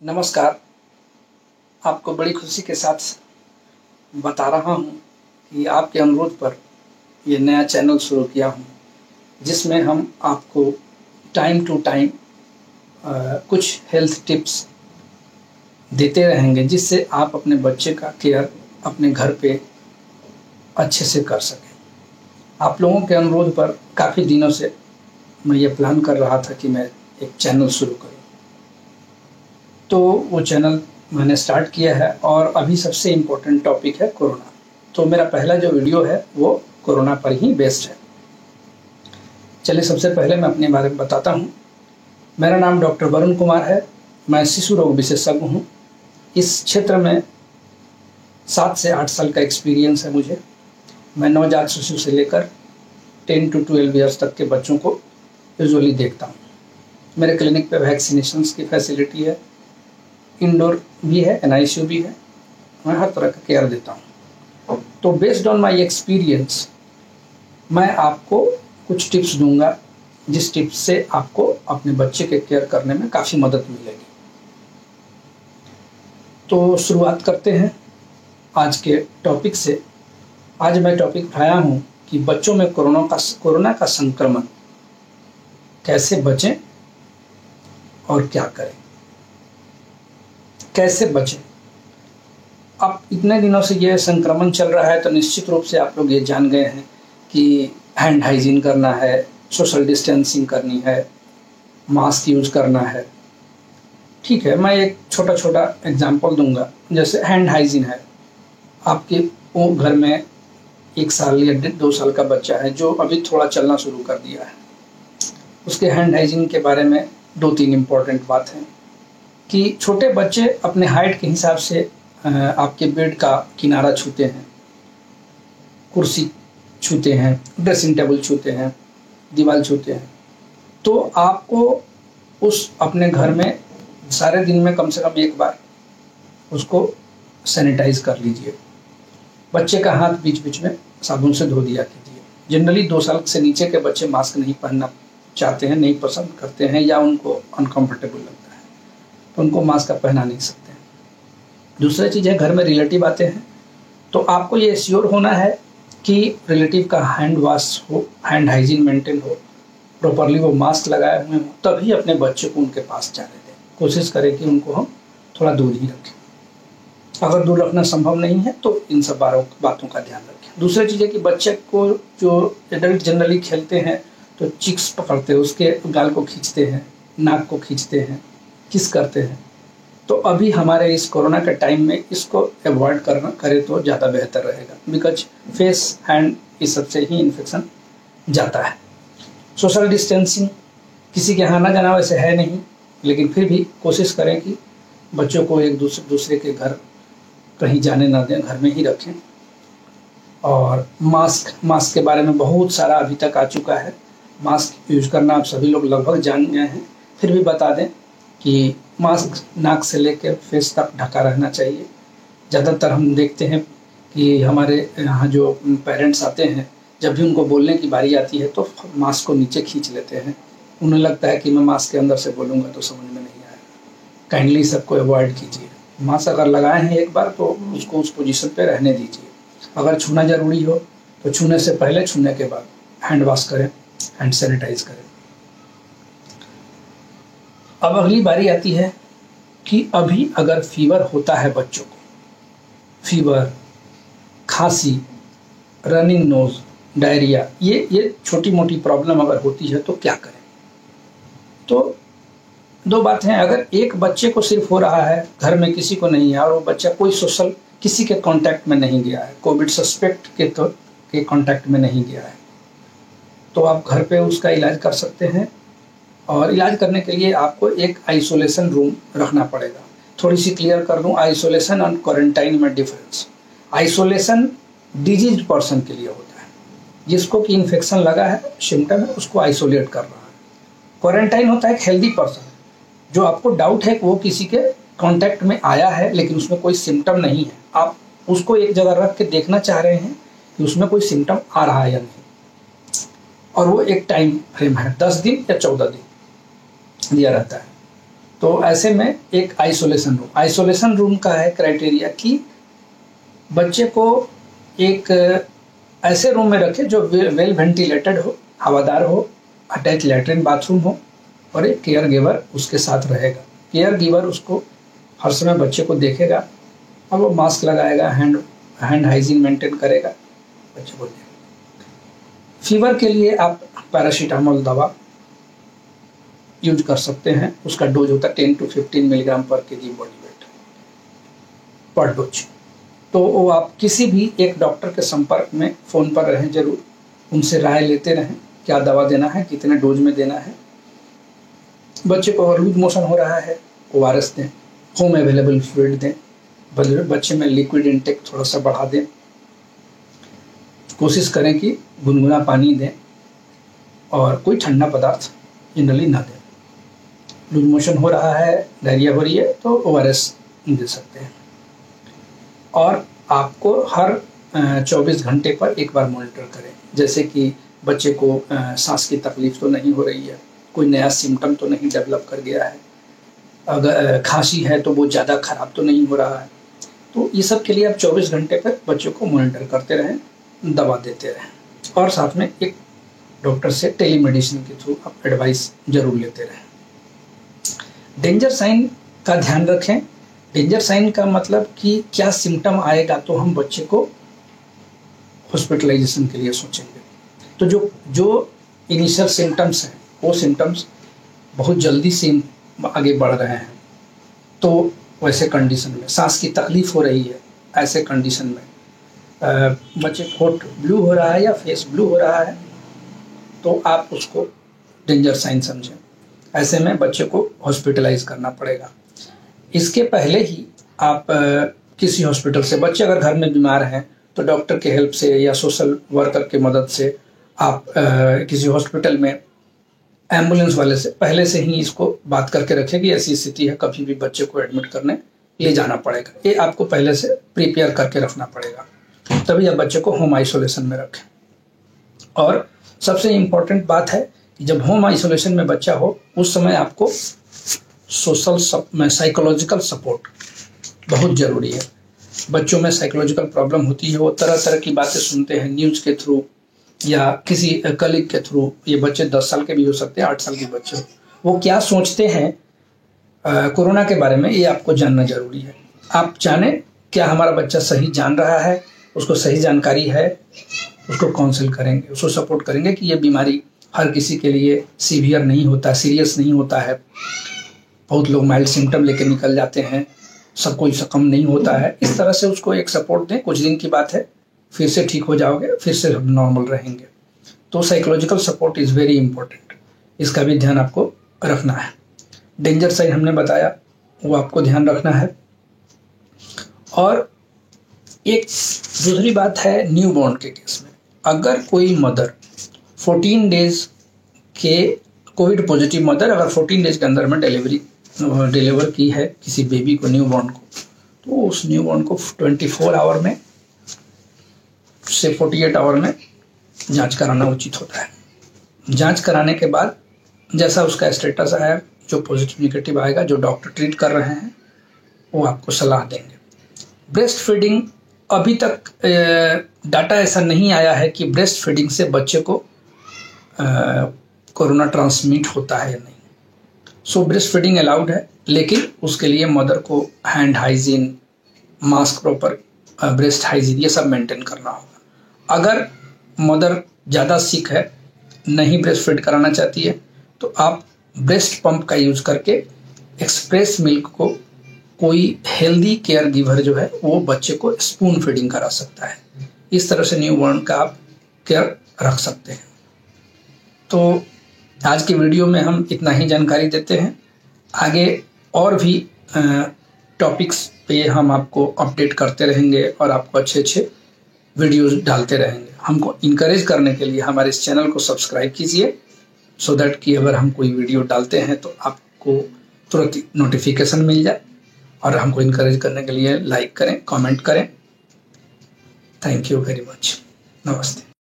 नमस्कार। आपको बड़ी खुशी के साथ बता रहा हूँ कि आपके अनुरोध पर ये नया चैनल शुरू किया हूँ, जिसमें हम आपको टाइम टू टाइम कुछ हेल्थ टिप्स देते रहेंगे, जिससे आप अपने बच्चे का केयर अपने घर पे अच्छे से कर सकें। आप लोगों के अनुरोध पर काफ़ी दिनों से मैं ये प्लान कर रहा था कि मैं एक चैनल शुरू करूँ, तो वो चैनल मैंने स्टार्ट किया है और अभी सबसे इम्पोर्टेंट टॉपिक है कोरोना। तो मेरा पहला जो वीडियो है वो कोरोना पर ही बेस्ड है। चलिए सबसे पहले मैं अपने बारे में बताता हूँ। मेरा नाम डॉक्टर वरुण कुमार है। मैं शिशु रोग विशेषज्ञ हूँ। इस क्षेत्र में 7 से 8 साल का एक्सपीरियंस है मुझे। मैं नवजात शिशु से लेकर 10 to 12 ईयर्स तक के बच्चों को यूजुअली देखता हूँ। मेरे क्लिनिक पे वैक्सीनेशंस की फैसिलिटी है, इंडोर भी है, NICU भी है। मैं हर तरह का केयर देता हूँ। तो बेस्ड ऑन माय एक्सपीरियंस मैं आपको कुछ टिप्स दूंगा, जिस टिप्स से आपको अपने बच्चे के केयर करने में काफ़ी मदद मिलेगी। तो शुरुआत करते हैं आज के टॉपिक से। आज मैं टॉपिक उठाया हूँ कि बच्चों में कोरोना का संक्रमण कैसे बचें और क्या करें, कैसे बचें। अब इतने दिनों से ये संक्रमण चल रहा है, तो निश्चित रूप से आप लोग ये जान गए हैं कि हैंड हाइजीन करना है, सोशल डिस्टेंसिंग करनी है, मास्क यूज करना है। ठीक है, मैं एक छोटा छोटा एग्जांपल दूंगा। जैसे हैंड हाइजीन है, आपके वो घर में 1 साल या 2 साल का बच्चा है जो अभी थोड़ा चलना शुरू कर दिया है, उसके हैंड हाइजीन के बारे में 2-3 इम्पोर्टेंट बात है कि छोटे बच्चे अपने हाइट के हिसाब से आपके बेड का किनारा छूते हैं, कुर्सी छूते हैं, ड्रेसिंग टेबल छूते हैं, दीवार छूते हैं। तो आपको उस अपने घर में सारे दिन में कम से कम 1 बार उसको सैनिटाइज कर लीजिए। बच्चे का हाथ बीच बीच में साबुन से धो दिया कीजिए। जनरली 2 साल से नीचे के बच्चे मास्क नहीं पहनना चाहते हैं, नहीं पसंद करते हैं, या उनको अनकंफर्टेबल लगता है, तो उनको मास्क पहना नहीं सकते हैं। दूसरी चीज़ है, घर में रिलेटिव आते हैं, तो आपको ये श्योर होना है कि रिलेटिव का हैंड वॉश हो, हैंड हाइजीन मेंटेन हो, प्रॉपरली वो मास्क लगाए हुए हों, तभी अपने बच्चे को उनके पास जाने दें। कोशिश करें कि उनको हम थोड़ा दूर ही रखें। अगर दूर रखना संभव नहीं है तो इन सब बातों का ध्यान रखें। दूसरी चीज़ है कि बच्चे को, जो एडल्ट जनरली खेलते हैं तो चिक्स पकड़ते हैं, उसके गाल को खींचते हैं, नाक को खींचते हैं, किस करते हैं। तो अभी हमारे इस कोरोना के टाइम में इसको अवॉइड करें तो ज़्यादा बेहतर रहेगा, बिकॉज फेस, हैंड, इस सबसे ही इन्फेक्शन जाता है। सोशल डिस्टेंसिंग किसी के यहाँ ना जाना वैसे है नहीं, लेकिन फिर भी कोशिश करें कि बच्चों को एक दूसरे के घर कहीं जाने ना दें, घर में ही रखें। और मास्क के बारे में बहुत सारा अभी तक आ चुका है। मास्क यूज करना आप सभी लोग लगभग जान गए हैं, फिर भी बता दें कि मास्क नाक से लेकर फेस तक ढका रहना चाहिए। ज़्यादातर हम देखते हैं कि हमारे यहाँ जो पेरेंट्स आते हैं, जब भी उनको बोलने की बारी आती है तो मास्क को नीचे खींच लेते हैं। उन्हें लगता है कि मैं मास्क के अंदर से बोलूँगा तो समझ में नहीं आएगा। काइंडली सबको अवॉइड कीजिए। मास्क अगर लगाए हैं एक बार तो उसको उस पोजीशन पे रहने दीजिए। अगर छूना ज़रूरी हो तो छूने से पहले, छूने के बाद हैंड वॉश करें, हैंड सैनिटाइज करें। अब अगली बारी आती है कि अभी अगर फीवर होता है बच्चों को, फीवर, खांसी, रनिंग नोज, डायरिया, ये छोटी मोटी प्रॉब्लम अगर होती है तो क्या करें। तो 2 बात हैं। अगर एक बच्चे को सिर्फ हो रहा है, घर में किसी को नहीं है, और वो बच्चा कोई सोशल किसी के कांटेक्ट में नहीं गया है, कोविड सस्पेक्ट के कांटेक्ट में नहीं गया है, तो आप घर पे उसका इलाज कर सकते हैं। और इलाज करने के लिए आपको एक आइसोलेशन रूम रखना पड़ेगा। थोड़ी सी क्लियर कर दूं, आइसोलेशन और क्वारंटाइन में डिफरेंस। आइसोलेशन डिजीज पर्सन के लिए होता है, जिसको कि इन्फेक्शन लगा है, सिम्टम है, उसको आइसोलेट कर रहा है। क्वारंटाइन होता है एक हेल्दी पर्सन, जो आपको डाउट है कि वो किसी के कांटेक्ट में आया है लेकिन उसमें कोई सिम्टम नहीं है। आप उसको एक जगह रख के देखना चाह रहे हैं कि उसमें कोई सिम्टम आ रहा है या नहीं, और वो एक टाइम फ्रेम है, 10 दिन या 14 दिन दिया रहता है। तो ऐसे में एक आइसोलेशन रूम का है क्राइटेरिया कि बच्चे को एक ऐसे रूम में रखें जो वेल वेंटिलेटेड हो, हवादार हो, अटैच लैट्रिन बाथरूम हो और एक केयर गिवर उसके साथ रहेगा। केयर गिवर उसको हर समय बच्चे को देखेगा और वो मास्क लगाएगा, हैंड हाइजीन मेंटेन करेगा, बच्चे को देखेगा। फीवर के लिए आप पैरासीटामोल दवा यूज कर सकते हैं। उसका डोज होता है 10 to 15 मिलीग्राम पर केजी बॉडी वेट पर डोज। तो वो आप किसी भी एक डॉक्टर के संपर्क में फ़ोन पर रहें जरूर, उनसे राय लेते रहें क्या दवा देना है, कितने डोज में देना है। बच्चे को अगर लूज मोशन हो रहा है ORS दें, होम अवेलेबल फ्लूइड दें, बच्चे में लिक्विड इंटेक थोड़ा सा बढ़ा दें, कोशिश करें कि गुनगुना पानी दें और कोई ठंडा पदार्थ जनरली ना दें। लूज मोशन हो रहा है, डायरिया हो रही है तो ORS दे सकते हैं। और आपको हर 24 घंटे पर एक बार मॉनिटर करें, जैसे कि बच्चे को सांस की तकलीफ तो नहीं हो रही है, कोई नया सिम्टम तो नहीं डेवलप कर गया है, अगर खांसी है तो वो ज़्यादा खराब तो नहीं हो रहा है। तो ये सब के लिए आप 24 घंटे पर बच्चों को मॉनिटर करते रहें, दवा देते रहें और साथ में एक डॉक्टर से टेलीमेडिसिन के थ्रू आप एडवाइस जरूर लेते रहें। डेंजर साइन का ध्यान रखें। डेंजर साइन का मतलब कि क्या सिम्टम आएगा तो हम बच्चे को हॉस्पिटलाइजेशन के लिए सोचेंगे। तो जो इनिशियल सिम्टम्स हैं वो सिम्टम्स बहुत जल्दी से आगे बढ़ रहे हैं, तो वैसे कंडीशन में सांस की तकलीफ हो रही है, ऐसे कंडीशन में बच्चे होठ ब्लू हो रहा है या फेस ब्लू हो रहा है तो आप उसको डेंजर साइन समझें। ऐसे में बच्चे को हॉस्पिटलाइज करना पड़ेगा। इसके पहले ही आप किसी हॉस्पिटल से, बच्चे अगर घर में बीमार हैं तो डॉक्टर के हेल्प से या सोशल वर्कर की मदद से आप किसी हॉस्पिटल में एम्बुलेंस वाले से पहले से ही इसको बात करके रखें कि ऐसी स्थिति है, कभी भी बच्चे को एडमिट करने ले जाना पड़ेगा। ये आपको पहले से प्रिपेयर करके रखना पड़ेगा, तभी आप बच्चे को होम आइसोलेशन में रखें। और सबसे इम्पोर्टेंट बात है कि जब होम आइसोलेशन में बच्चा हो उस समय आपको साइकोलॉजिकल सपोर्ट बहुत ज़रूरी है। बच्चों में साइकोलॉजिकल प्रॉब्लम होती है, वो तरह तरह की बातें सुनते हैं न्यूज़ के थ्रू या किसी कलीग के थ्रू। ये बच्चे 10 साल के भी हो सकते हैं, 8 साल के बच्चे, वो क्या सोचते हैं कोरोना के बारे में, ये आपको जानना जरूरी है। आप जाने क्या हमारा बच्चा सही जान रहा है, उसको सही जानकारी है, उसको काउंसिल करेंगे, उसको सपोर्ट करेंगे कि ये बीमारी हर किसी के लिए सीवियर नहीं होता, सीरियस नहीं होता है। बहुत लोग माइल्ड सिम्टम लेके निकल जाते हैं, सब कोई कम नहीं होता है। इस तरह से उसको एक सपोर्ट दें, कुछ दिन की बात है, फिर से ठीक हो जाओगे, फिर से नॉर्मल रहेंगे। तो psychological support is very important, इसका भी ध्यान आपको रखना है। डेंजर साइन हमने बताया, वो आपको ध्यान रखना है। और एक दूसरी बात है न्यू बॉर्न के केस में, अगर कोई मदर 14 डेज के कोविड पॉजिटिव मदर अगर 14 डेज के अंदर में डिलीवर की है किसी बेबी को, न्यू बॉर्न को, तो उस न्यू बॉर्न को 24 आवर में से 48 आवर में जांच कराना उचित होता है। जांच कराने के बाद जैसा उसका स्टेटस आया, जो पॉजिटिव निगेटिव आएगा, जो डॉक्टर ट्रीट कर रहे हैं वो आपको सलाह देंगे। ब्रेस्ट फीडिंग, अभी तक डाटा ऐसा नहीं आया है कि ब्रेस्ट फीडिंग से बच्चे को कोरोना ट्रांसमिट होता है या नहीं। सो ब्रेस्ट फीडिंग अलाउड है, लेकिन उसके लिए मदर को hand hygiene, mask proper, breast hygiene, ये सब मेंटेन करना होगा। अगर मदर ज़्यादा सिक है, नहीं ब्रेस्ट फीड कराना चाहती है, तो आप ब्रेस्ट पंप का यूज करके एक्सप्रेस मिल्क को कोई हेल्दी केयर गिवर जो है वो बच्चे को स्पून फीडिंग करा सकता है। इस तरह से न्यू बॉर्न का आप केयर रख सकते हैं। तो आज की वीडियो में हम इतना ही जानकारी देते हैं। आगे और भी टॉपिक्स पे हम आपको अपडेट करते रहेंगे और आपको अच्छे अच्छे वीडियोस डालते रहेंगे। हमको इनकरेज करने के लिए हमारे इस चैनल को सब्सक्राइब कीजिए, सो दैट कि अगर हम कोई वीडियो डालते हैं तो आपको तुरंत नोटिफिकेशन मिल जाए। और हमको इनकरेज करने के लिए लाइक करें, कमेंट करें। Thank you very much. नमस्ते।